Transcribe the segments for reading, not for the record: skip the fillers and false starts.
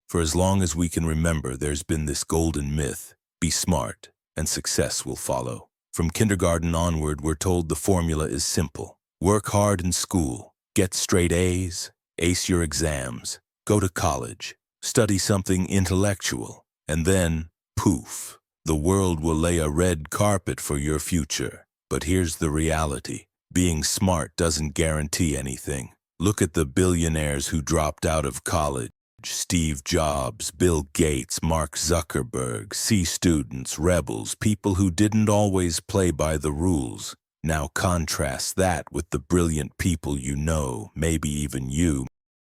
For as long as we can remember, there's been this golden myth: be smart, and success will follow. From kindergarten onward, we're told the formula is simple. Work hard in school, get straight A's, ace your exams, go to college, study something intellectual, and then, poof, the world will lay a red carpet for your future. But here's the reality. Being smart doesn't guarantee anything. Look at the billionaires who dropped out of college. Steve Jobs, Bill Gates, Mark Zuckerberg, C students, rebels, people who didn't always play by the rules. Now contrast that with the brilliant people you know, maybe even you.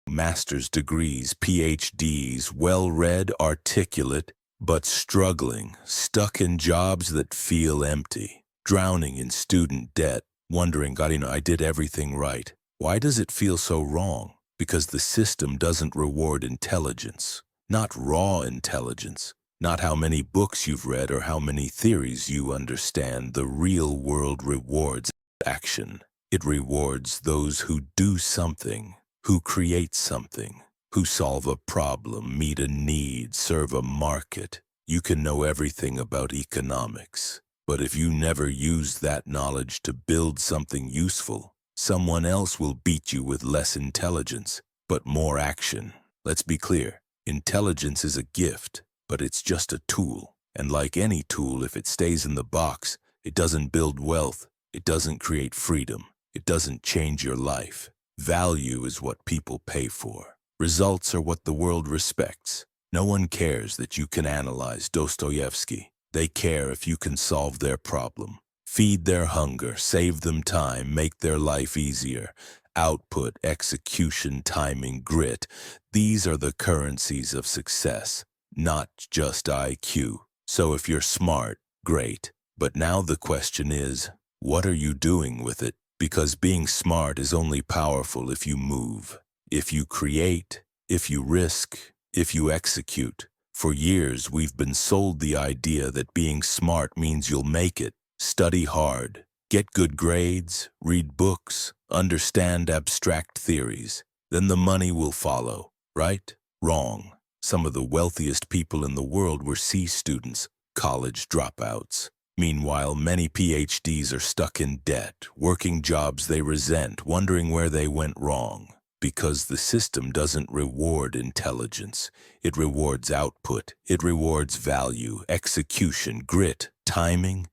Master's degrees, PhDs, well-read, articulate, but struggling, stuck in jobs that feel empty, drowning in student debt, wondering, God, I did everything right. Why does it feel so wrong? Because the system doesn't reward intelligence, not raw intelligence, not how many books you've read or how many theories you understand. The real world rewards action. It rewards those who do something, who create something, who solve a problem, meet a need, serve a market. You can know everything about economics, but if you never use that knowledge to build something useful, someone else will beat you with less intelligence, but more action. Let's be clear, intelligence is a gift, but it's just a tool. And like any tool, if it stays in the box, it doesn't build wealth, it doesn't create freedom, it doesn't change your life. Value is what people pay for. Results are what the world respects. No one cares that you can analyze Dostoevsky. They care if you can solve their problem. Feed their hunger, save them time, make their life easier. Output, execution, timing, grit. These are the currencies of success, not just IQ. So if you're smart, great. But now the question is, what are you doing with it? Because being smart is only powerful if you move, if you create, if you risk, if you execute. For years, we've been sold the idea that being smart means you'll make it. Study hard, get good grades, read books, understand abstract theories. Then the money will follow, right? Wrong. Some of the wealthiest people in the world were C students, college dropouts. Meanwhile, many PhDs are stuck in debt, working jobs they resent, wondering where they went wrong. Because the system doesn't reward intelligence. It rewards output. It rewards value, execution, grit, timing.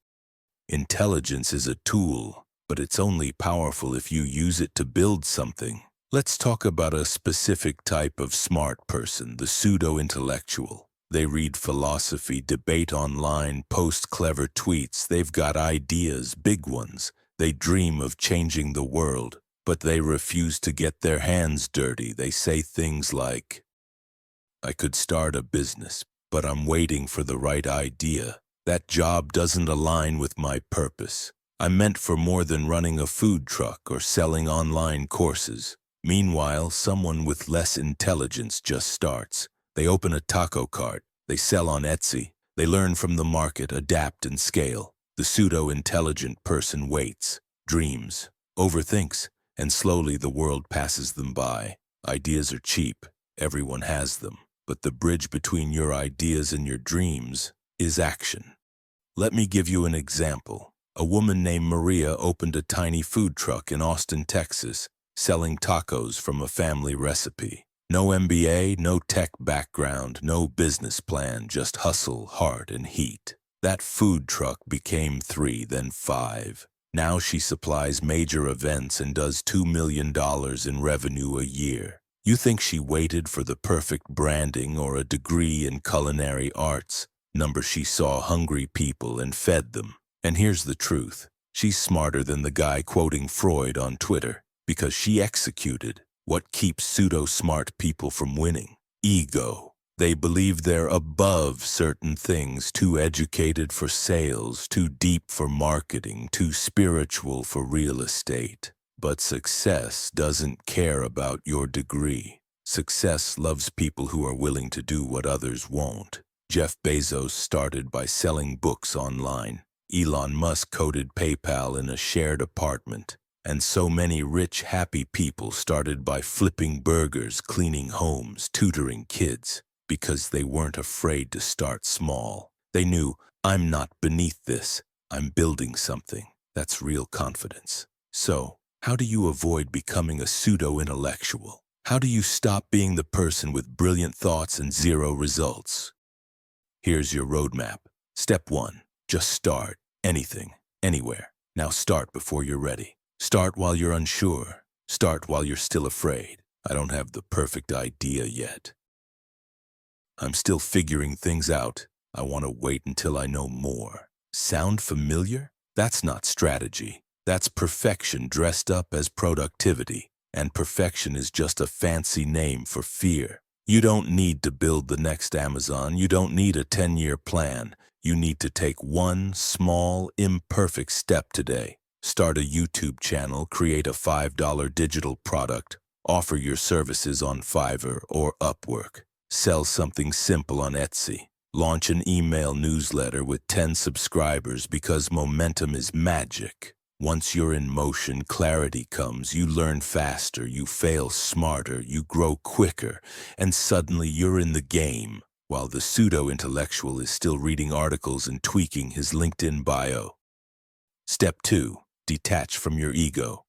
Intelligence is a tool, but it's only powerful if you use it to build something. Let's talk about a specific type of smart person, the pseudo-intellectual. They read philosophy, debate online, post clever tweets. They've got ideas, big ones. They dream of changing the world, but they refuse to get their hands dirty. They say things like, I could start a business, but I'm waiting for the right idea. That job doesn't align with my purpose. I'm meant for more than running a food truck or selling online courses. Meanwhile, someone with less intelligence just starts. They open a taco cart. They sell on Etsy. They learn from the market, adapt and scale. The pseudo-intelligent person waits, dreams, overthinks, and slowly the world passes them by. Ideas are cheap. Everyone has them. But the bridge between your ideas and your dreams is action. Let me give you an example. A woman named Maria opened a tiny food truck in Austin, Texas, selling tacos from a family recipe. No MBA, no tech background, no business plan, just hustle, heart, and heat. That food truck became 3, then 5. Now she supplies major events and does $2 million in revenue a year. You think she waited for the perfect branding or a degree in culinary arts? She saw hungry people and fed them. And here's the truth. She's smarter than the guy quoting Freud on Twitter, because she executed. What keeps pseudo-smart people from winning? Ego. They believe they're above certain things, too educated for sales, too deep for marketing, too spiritual for real estate. But success doesn't care about your degree. Success loves people who are willing to do what others won't. Jeff Bezos started by selling books online. Elon Musk coded PayPal in a shared apartment. And so many rich, happy people started by flipping burgers, cleaning homes, tutoring kids. Because they weren't afraid to start small. They knew, I'm not beneath this, I'm building something. That's real confidence. So, how do you avoid becoming a pseudo-intellectual? How do you stop being the person with brilliant thoughts and zero results? Here's your roadmap. Step 1. Just start. Anything. Anywhere. Now start before you're ready. Start while you're unsure. Start while you're still afraid. I don't have the perfect idea yet. I'm still figuring things out. I want to wait until I know more. Sound familiar? That's not strategy. That's perfection dressed up as productivity. And perfection is just a fancy name for fear. You don't need to build the next Amazon. You don't need a 10-year plan. You need to take one small, imperfect step today. Start a YouTube channel, create a $5 digital product, offer your services on Fiverr or Upwork. Sell something simple on Etsy. Launch an email newsletter with 10 subscribers because momentum is magic. Once you're in motion, clarity comes. You learn faster, you fail smarter, you grow quicker, and suddenly you're in the game, while the pseudo-intellectual is still reading articles and tweaking his LinkedIn bio. Step 2. Detach from your ego.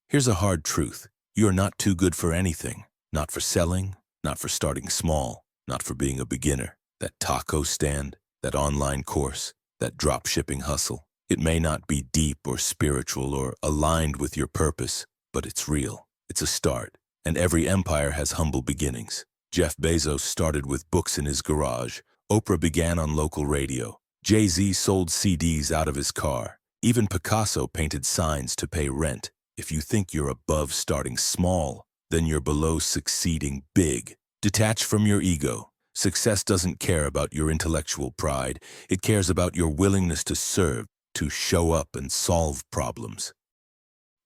Here's a hard truth. You are not too good for anything. Not for selling, not for starting small, not for being a beginner. That taco stand, that online course, that drop shipping hustle. It may not be deep or spiritual or aligned with your purpose, but it's real. It's a start. And every empire has humble beginnings. Jeff Bezos started with books in his garage. Oprah began on local radio. Jay-Z sold CDs out of his car. Even Picasso painted signs to pay rent. If you think you're above starting small, then you're below succeeding big. Detach from your ego. Success doesn't care about your intellectual pride. It cares about your willingness to serve, to show up and solve problems.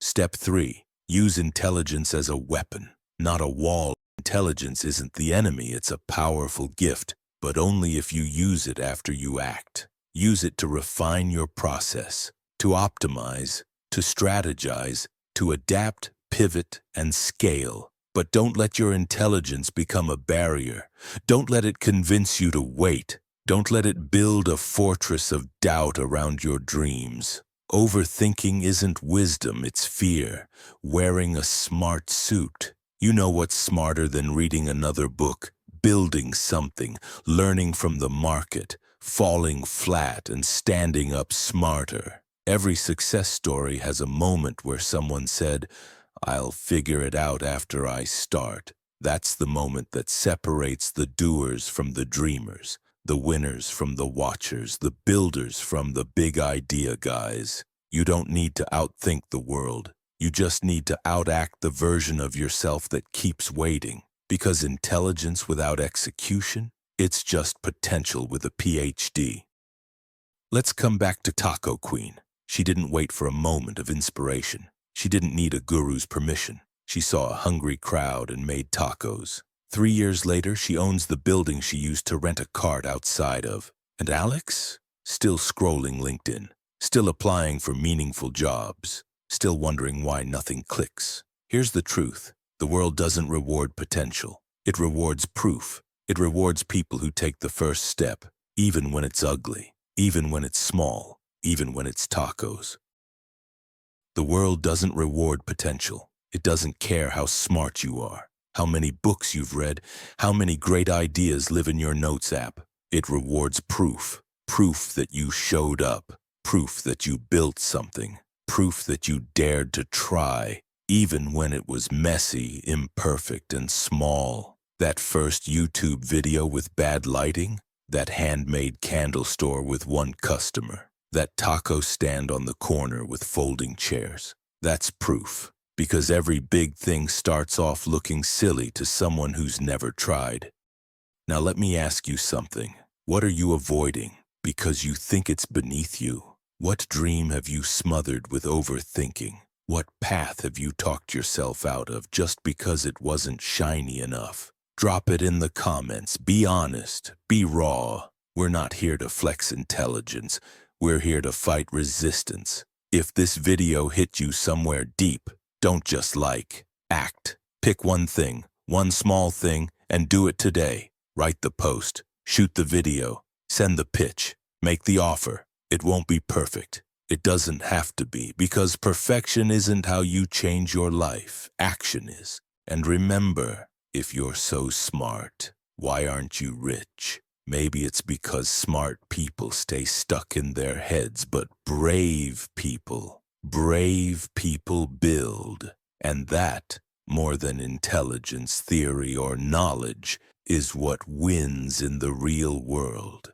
Step 3. Use intelligence as a weapon, not a wall. Intelligence isn't the enemy, it's a powerful gift, but only if you use it after you act. Use it to refine your process, to optimize, to strategize, to adapt, pivot, and scale. But don't let your intelligence become a barrier. Don't let it convince you to wait. Don't let it build a fortress of doubt around your dreams. Overthinking isn't wisdom, it's fear. Wearing a smart suit. You know what's smarter than reading another book? Building something, learning from the market, falling flat and standing up smarter. Every success story has a moment where someone said, I'll figure it out after I start. That's the moment that separates the doers from the dreamers, the winners from the watchers, the builders from the big idea guys. You don't need to outthink the world. You just need to outact the version of yourself that keeps waiting. Because intelligence without execution, it's just potential with a PhD. Let's come back to Taco Queen. She didn't wait for a moment of inspiration. She didn't need a guru's permission. She saw a hungry crowd and made tacos. 3 years later, she owns the building she used to rent a cart outside of. And Alex? Still scrolling LinkedIn. Still applying for meaningful jobs. Still wondering why nothing clicks. Here's the truth. The world doesn't reward potential. It rewards proof. It rewards people who take the first step, even when it's ugly, even when it's small, even when it's tacos. The world doesn't reward potential. It doesn't care how smart you are, how many books you've read, how many great ideas live in your notes app. It rewards proof. Proof that you showed up. Proof that you built something. Proof that you dared to try, even when it was messy, imperfect, and small. That first YouTube video with bad lighting, that handmade candle store with one customer, that taco stand on the corner with folding chairs. That's proof, because every big thing starts off looking silly to someone who's never tried. Now let me ask you something. What are you avoiding because you think it's beneath you? What dream have you smothered with overthinking? What path have you talked yourself out of just because it wasn't shiny enough? Drop it in the comments. Be honest. Be raw. We're not here to flex intelligence. We're here to fight resistance. If this video hit you somewhere deep, don't just like. Act. Pick one thing, one small thing, and do it today. Write the post, shoot the video, send the pitch, make the offer. It won't be perfect. It doesn't have to be, because perfection isn't how you change your life. Action is. And remember, if you're so smart, why aren't you rich? Maybe it's because smart people stay stuck in their heads, but brave people build. And that, more than intelligence, theory, or knowledge, is what wins in the real world.